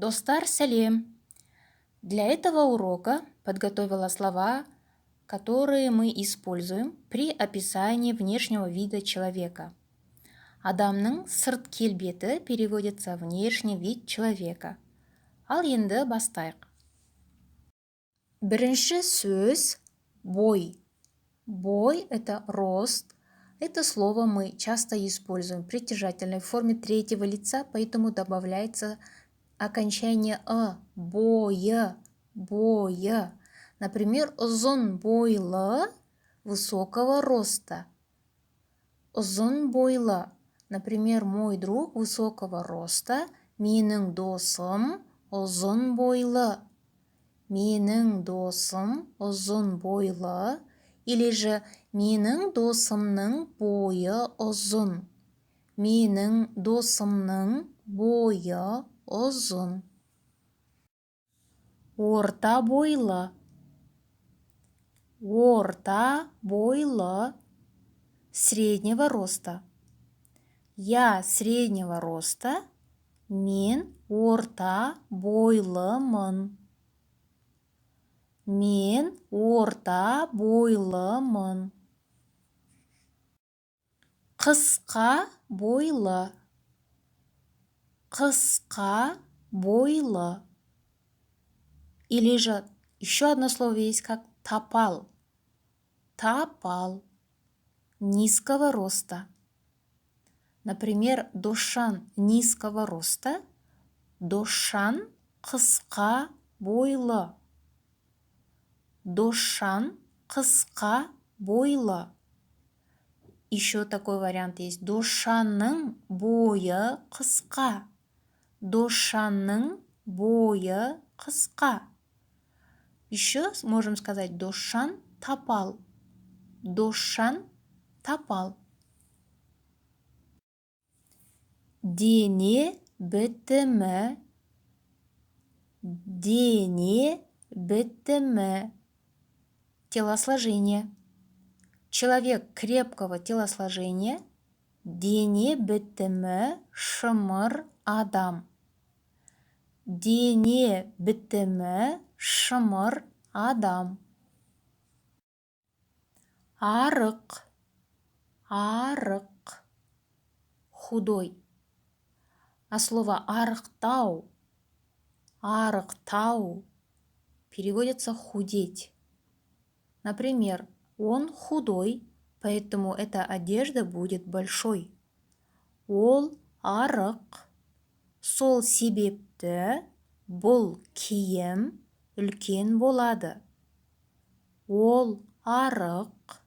Достар, сәлем! Для этого урока подготовила слова, которые мы используем при описании внешнего вида человека. Адамның сырт келбеті переводится внешний вид человека. Ал енді бастайық. Бірінші сөз бой. Бой – это рост. Это слово мы часто используем в притяжательной форме третьего лица, поэтому добавляется окончание «ы» – бойы, бойы. Например, ұзын бойлы – высокого роста. Ұзын бойлы. Например, мой друг высокого роста, менің досым ұзын бойлы. Менің досым ұзын бойлы. Или же менің досымның бойы ұзын. Менің досымның бойы ұзын. Орта бойлы. Орта бойлы. Среднего роста. Я среднего роста. Мен орта бойлымын. Мен орта бойлымын. Қысқа бойлы. Қысқа бойлы. Или же еще одно слово есть как тапал. Тапал. Низкого роста. Например, Дошан низкого роста. Дошан қысқа бойлы. Дошан қысқа бойлы. Еще такой вариант есть. Дошанның бойы қысқа. Дошанның бойы қысқа. Еще можем сказать Дошан тапал. Дошан тапал. Дене бітімі. Дене бітімі. Телосложение. Человек крепкого телосложения. Дене бітімі шымыр адам. Дене бітімі шымыр адам. Арық. Арық. Худой. А слово арықтау, арықтау переводится худеть. Например, он худой, поэтому эта одежда будет большой. Ол арық. Сол себепті бұл киім үлкен болады. Ол арық.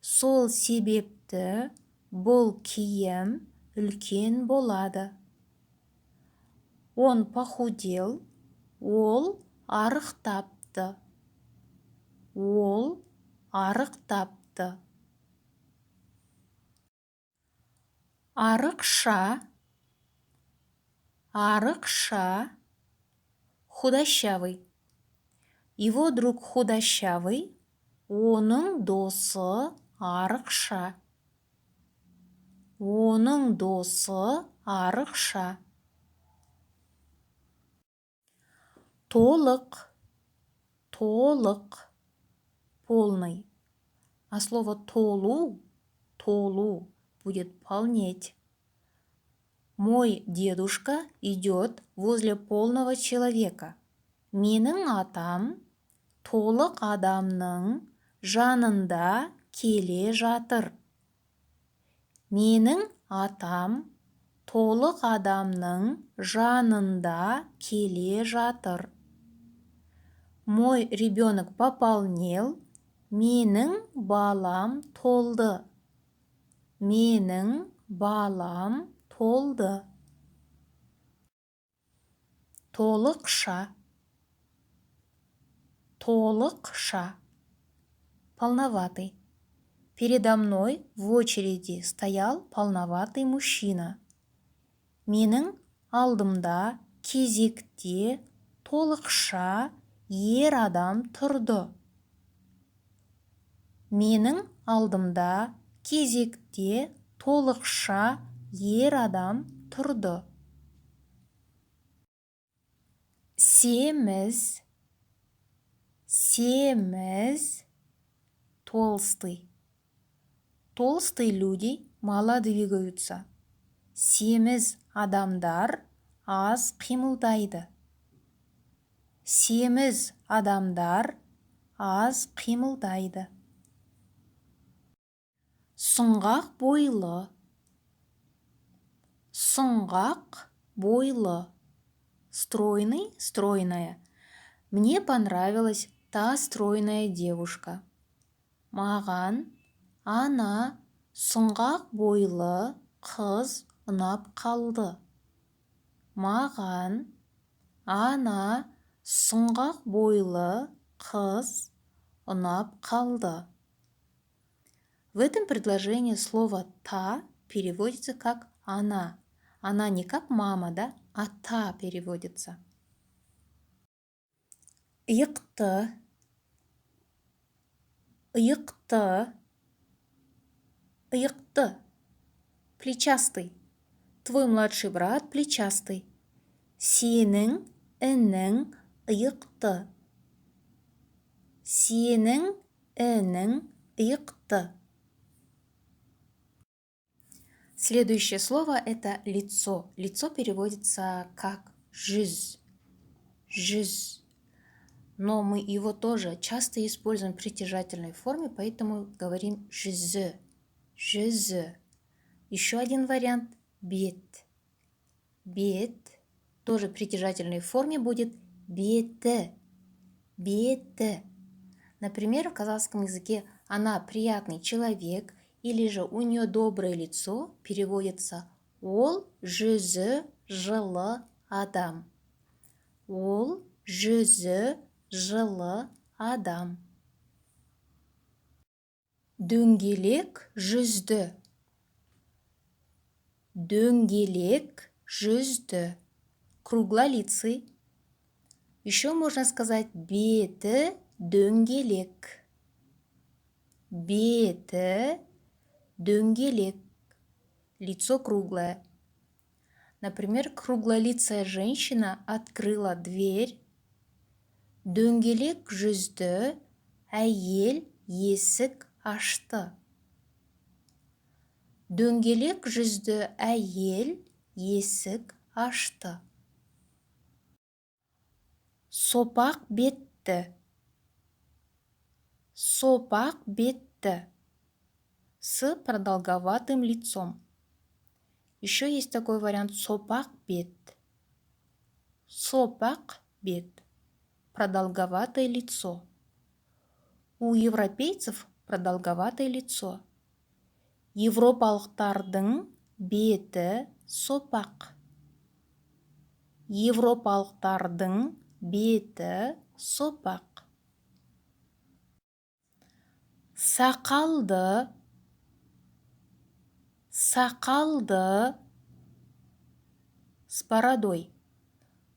Сол себепті бұл киім үлкен болады. Он похудел. Ол арықтапты. Ол арықтапты. Арықша. Арықша. Худощавый. Его друг худощавый. Оның досы арықша. Оның досы арықша. Толық. Толық. Полный. А слово толу, толу будет полнеть. Мой дедушка идет возле полного человека. Менің атам толық адамның жанында келе жатыр. Менің атам толық адамның жанында келе жатыр. Мой ребенок пополнел. Менің балам толды. Менің балам толды. Толықша. Толықша. Полноватый. Передо мной в очереди стоял полноватый мужчина. Менің алдымда кезекте толықша ер адам тұрды. Менің алдымда кезекте толықша ер адам тұрды. Семіз, семіз, толстый. Толстые люди мало двигаются. Семіз адамдар аз қимылдайды. Семіз адамдар аз қимылдайды. Сұңғақ бойлы. Сұңғақ бойлы. Стройный, стройная. Мне понравилась та стройная девушка. Маған ана сұңғақ бойлы қыз ұнап қалды. Маған ана сұңғақ бойлы қыз ұнап қалды. В этом предложении слово «та» переводится как «она». Она не как мама, да, а «та» переводится. Иықты, иықты, иықты. Плечастый. Твой младший брат плечастый. Сенің інің иықты. Сенің інің иықты. Следующее слово – это лицо. Лицо переводится как «жүз». «Жүз». Но мы его тоже часто используем в притяжательной форме, поэтому говорим «жүзі». «Жүзі». Еще один вариант – бет. Бет. Тоже в притяжательной форме будет беті. Беті. Например, в казахском языке «она приятный человек» или же «у нее доброе лицо» переводится «ол жүзі жылы адам». «Ол жүзі жылы адам». Дөңгелек жүзді. Дөңгелек жүзді. Круглолицый. Еще можно сказать беті дөңгелек. Беті дөңгелек. Лицо круглое. Например, круглолицая женщина открыла дверь. Дөңгелек жүзді әйел есік ашты. Дөңгелек жүзді әйел есік ашты. Сопақ бетті. Сопақ бетті. С продолговатым лицом. Еще есть такой вариант сопақ бет. Сопақ бет. Продолговатое лицо. У европейцев продолговатое лицо. Европалықтардың беті сопақ. Европалықтардың беті сопақ. Сақалды. Сақалды. С бородой.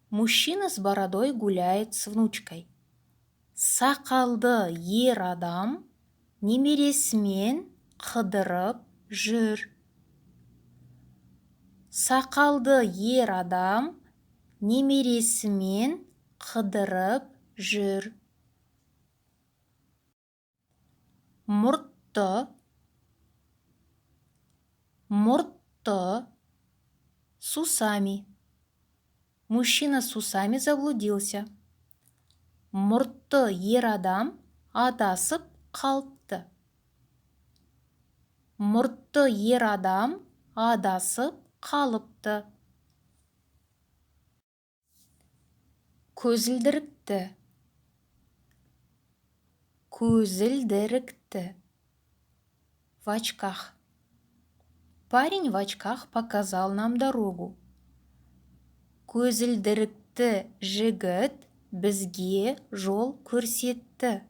Мужчина с бородой гуляет с внучкой. Сақалды ер адам немересімен қыдырып жүр. Сақалды ер адам немересімен қыдырып жүр. Мұртты. Мұртты. С усами. Мужчина с усами заблудился. Мұртты ер адам адасып қалыпты. Мұртты ер адам адасып қалыпты. Көзілдірікті. Көзілдірікті. В очках. Парень в очках показал нам дорогу. Көзілдірікті жігіт бізге жол көрсетті.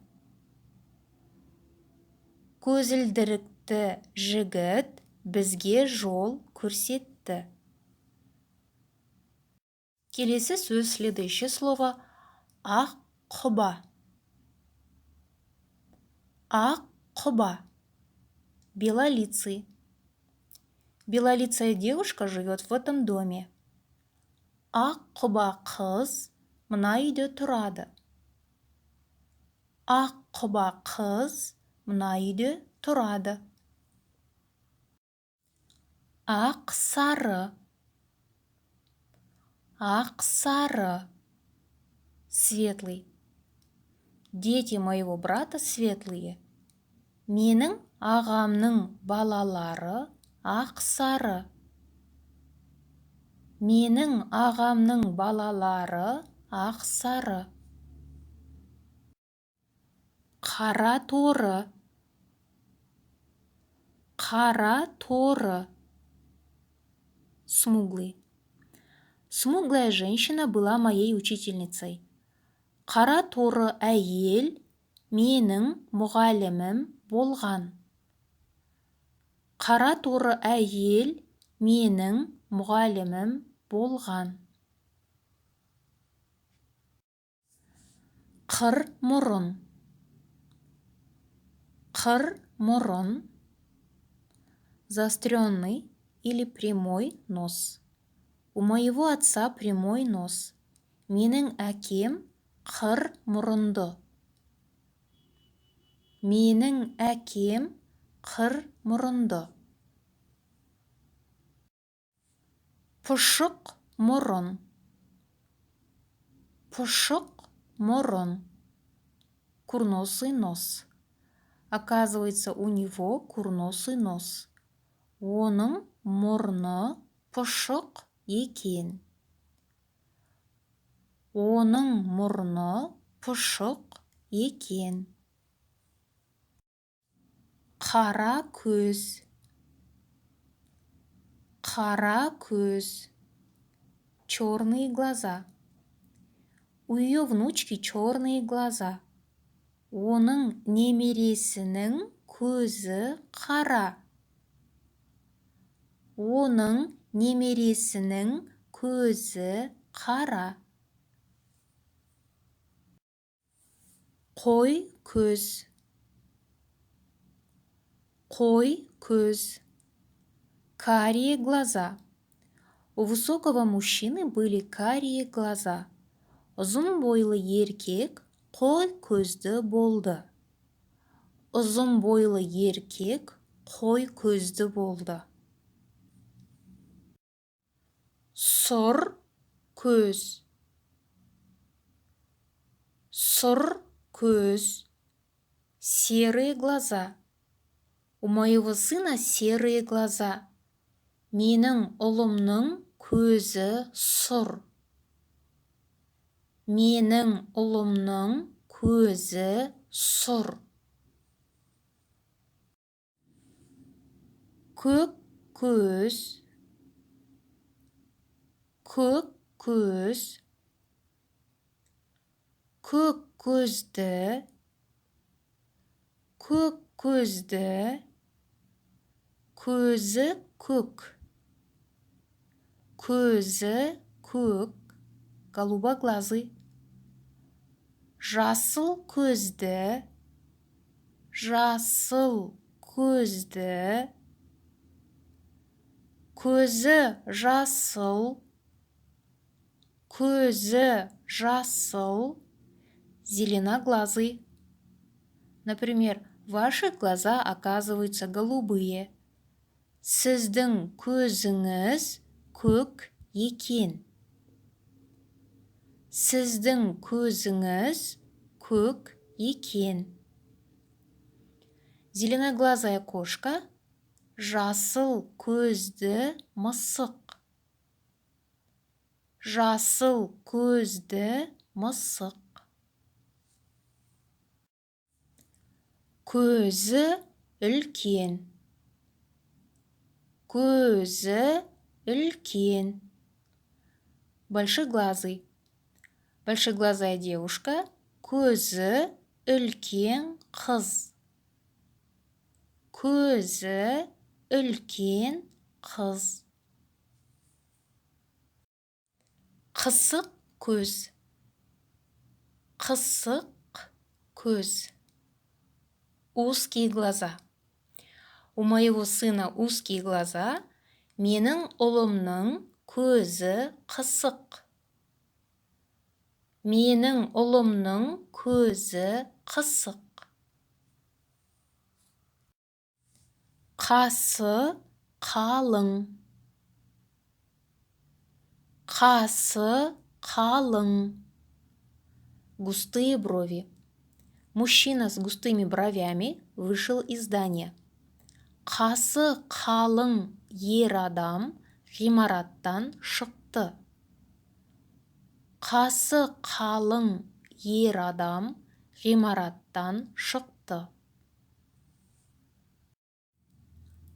Көзілдірікті жігіт бізге жол көрсетті. Келесі сөз, следующее слово ақ құба. Ақ құба. Белолицый. Белолицая девушка живет в этом доме. Ақ құба қыз мына үйде тұрады. Ақ құба қыз мына үйде тұрады. Ақ сары. Ақ сары. Светлый. Дети моего брата светлые. Менің ағамның балалары ақ сары. Менің ағамның балалары ақ сары. Қара торы. Қара торы. Смуглый. Смуглая женщина была моей учительницей. Қара торы әйел менің мұғалімім болған. Қара торы әйел менің мұғалімім болған. Қыр мұрын. Қыр мұрын. Заостренный или прямой нос. У моего отца прямой нос. Менің әкем қыр мұрынды. Менің әкем қыр мұрынды. Пұшық мұрын. Пұшық мұрын. Курносый нос. Оказывается, у него курносый нос. Оның мұрны пұшық екен. Оның мұрны пұшық екен. Қара көз. Қара көз. Черные глаза. У ее внучки черные глаза. Оның немересінің көзі қара. Оның немересінің көзі қара. Қой көз. Қой көз. Карие глаза. У высокого мужчины были карие глаза. Ұзын бойлы еркек қой көзді болды. Ұзын бойлы еркек қой көзді болды. Сұр көз. Сұр көз. Серые глаза. У моего сына серые глаза. Менің ұлымның көзі сұр. Менің ұлымның көзі сұр. Көк көз. Көк көз. Көк көзді. Көк көзді. Көзі көк. Көзі көк. Голубоглазый. Жасыл көзді. Жасыл көзді. Көзі жасыл. Көзі жасыл. Зеленоглазый. Например, ваши глаза оказываются голубые. Сіздің көзіңіз көк екен. Сіздің көзіңіз көк екен. Зеленоглазая кошка. Жасыл көзді мысық. Жасыл көзді мысық. Көзі үлкен. Көзі үлкен. Большеглазый. Большеглазая девушка. Көзі үлкен қыз. Көзі үлкен қыз. Қысық көз. Қысық көз. Узкие глаза. У моего сына узкие глаза. Менің ұлымның көзі қысық. Менің ұлымның көзі қысық. Қасы қалың. Қасы қалың. Густые брови. Мужчина с густыми бровями вышел из здания. Қасы қалың ер адам ғимараттан шықты. Қасы қалың ер адам ғимараттан шықты.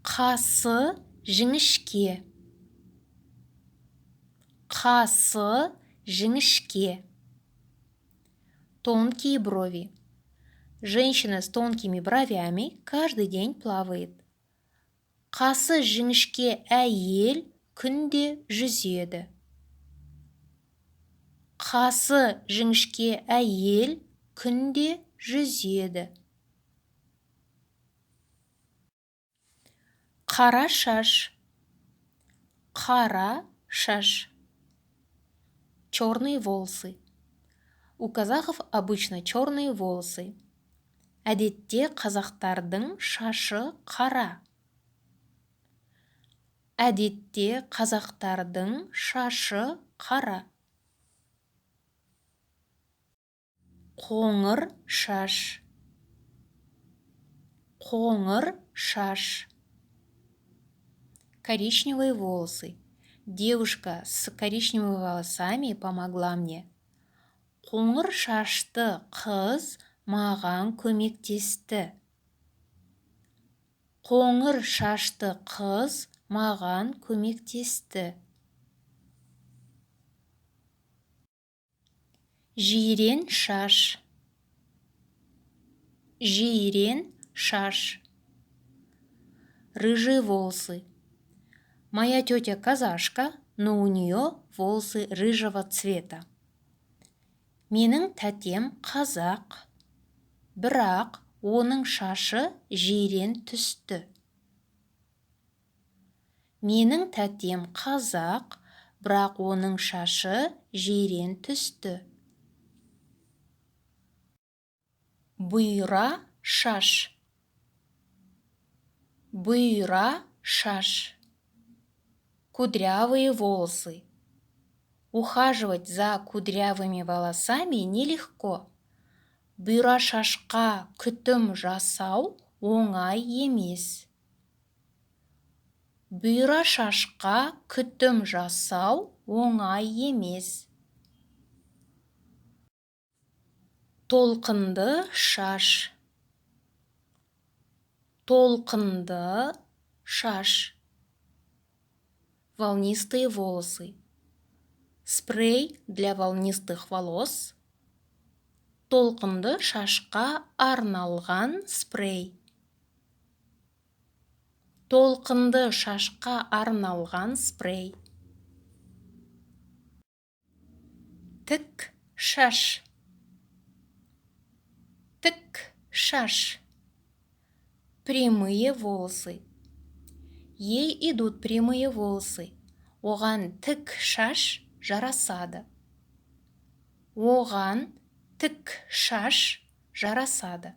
Қасы жіңішке. Қасы жіңішке. Тонкие брови. Женщина с тонкими бровями каждый день плавает. Қасы жіңішке әйел күнде жүзеді. Қасы жіңішке әйел күнде жүзеді. Қара шаш. Қара шаш. Черные волосы. У казахов обычно черные волосы. Әдетте қазақтардың шашы қара. Әдетте қазақтардың шашы қара. Қоңыр шаш. Қоңыр шаш. Коричневые волосы. Девушка с коричневыми волосами помогла мне. Қоңыр шашты қыз маған көмектесті. Қоңыр шашты қыз маған көмектесті. Жирен шаш. Жирен шаш. Рыжие волосы. Моя тетя казашка, но у нее волосы рыжего цвета. Менің тәтем қазақ, бірақ оның шашы жирен түсті. Менің тәтем қазақ, бірақ оның шашы жирен түсті. Бұйра шаш. Бұйра шаш. Кудрявые волосы. Ухаживать за кудрявыми волосами нелегко. Бұйра шашқа күтім жасау оңай емес. Бұйра шашқа күтім жасау оңай емес. Толқынды шаш. Толқынды шаш. Волнистые волосы. Спрей для волнистых волос. Толқынды шашқа арналған спрей. Толқынды шашқа арналған спрей. Тік шаш. Тік шаш. Прямые волосы. Ей идут прямые волосы. Оған тік шаш жарасады. Оған тік шаш жарасады.